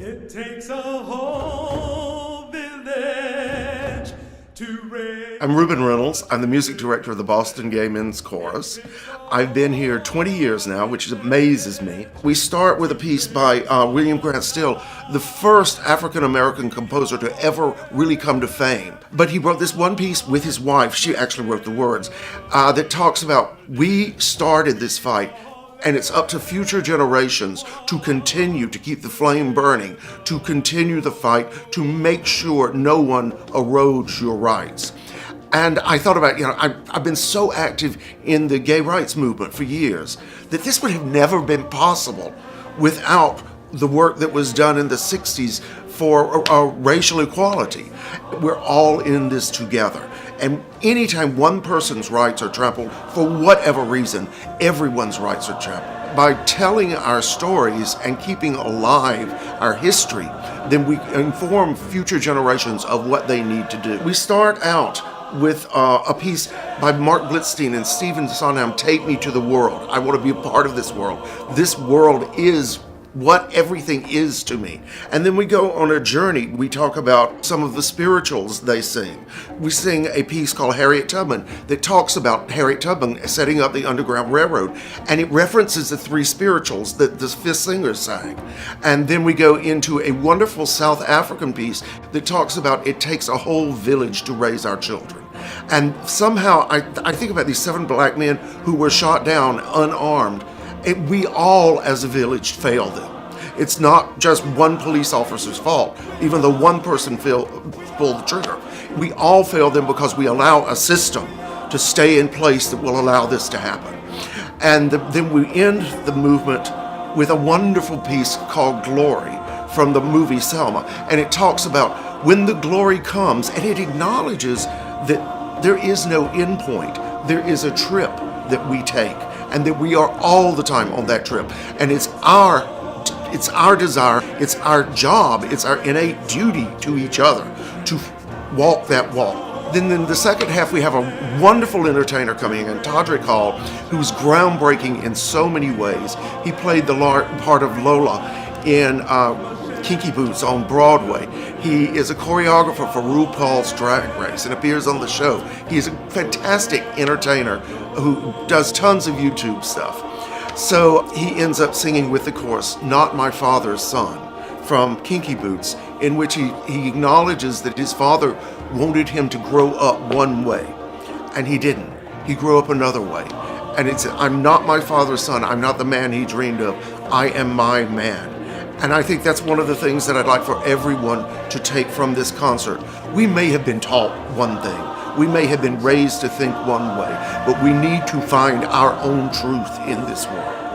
It takes a whole village to raise. I'm Reuben Reynolds. I'm the music director of the Boston Gay Men's Chorus. I've been here 20 years now, which amazes me. We start with a piece by William Grant Still, the first African-American composer to ever really come to fame. But he wrote this one piece with his wife. She actually wrote the words that talks about, we started this fight, and it's up to future generations to continue to keep the flame burning, to continue the fight, to make sure no one erodes your rights. And I thought about, I've been so active in the gay rights movement for years that this would have never been possible without the work that was done in the 60s for racial equality. We're all in this together. And anytime one person's rights are trampled, for whatever reason, everyone's rights are trampled. By telling our stories and keeping alive our history, then we inform future generations of what they need to do. We start out with a piece by Mark Blitzstein and Stephen Sondheim, Take Me to the World. I want to be a part of this world. This world is what everything is to me. And then we go on a journey. We talk about some of the spirituals they sing. We sing a piece called Harriet Tubman that talks about Harriet Tubman setting up the Underground Railroad, and it references the three spirituals that the fifth singer sang. And then we go into a wonderful South African piece that talks about it takes a whole village to raise our children. And somehow I think about these 7 black men who were shot down unarmed. We all, as a village, fail them. It's not just one police officer's fault, even though one person pulled the trigger. We all fail them because we allow a system to stay in place that will allow this to happen. And then we end the movement with a wonderful piece called Glory from the movie Selma. And it talks about when the glory comes, and it acknowledges that there is no end point. There is a trip that we take, and that we are all the time on that trip. And it's our desire, it's our job, it's our innate duty to each other to walk that walk. Then in the second half, we have a wonderful entertainer coming in, Todrick Hall, who's groundbreaking in so many ways. He played the part of Lola in Kinky Boots on Broadway. He is a choreographer for RuPaul's Drag Race and appears on the show. He's a fantastic entertainer who does tons of YouTube stuff. So he ends up singing with the chorus, Not My Father's Son, from Kinky Boots, in which he acknowledges that his father wanted him to grow up one way, and he didn't. He grew up another way. And it's, I'm not my father's son, I'm not the man he dreamed of, I am my man. And I think that's one of the things that I'd like for everyone to take from this concert. We may have been taught one thing. We may have been raised to think one way, but we need to find our own truth in this world.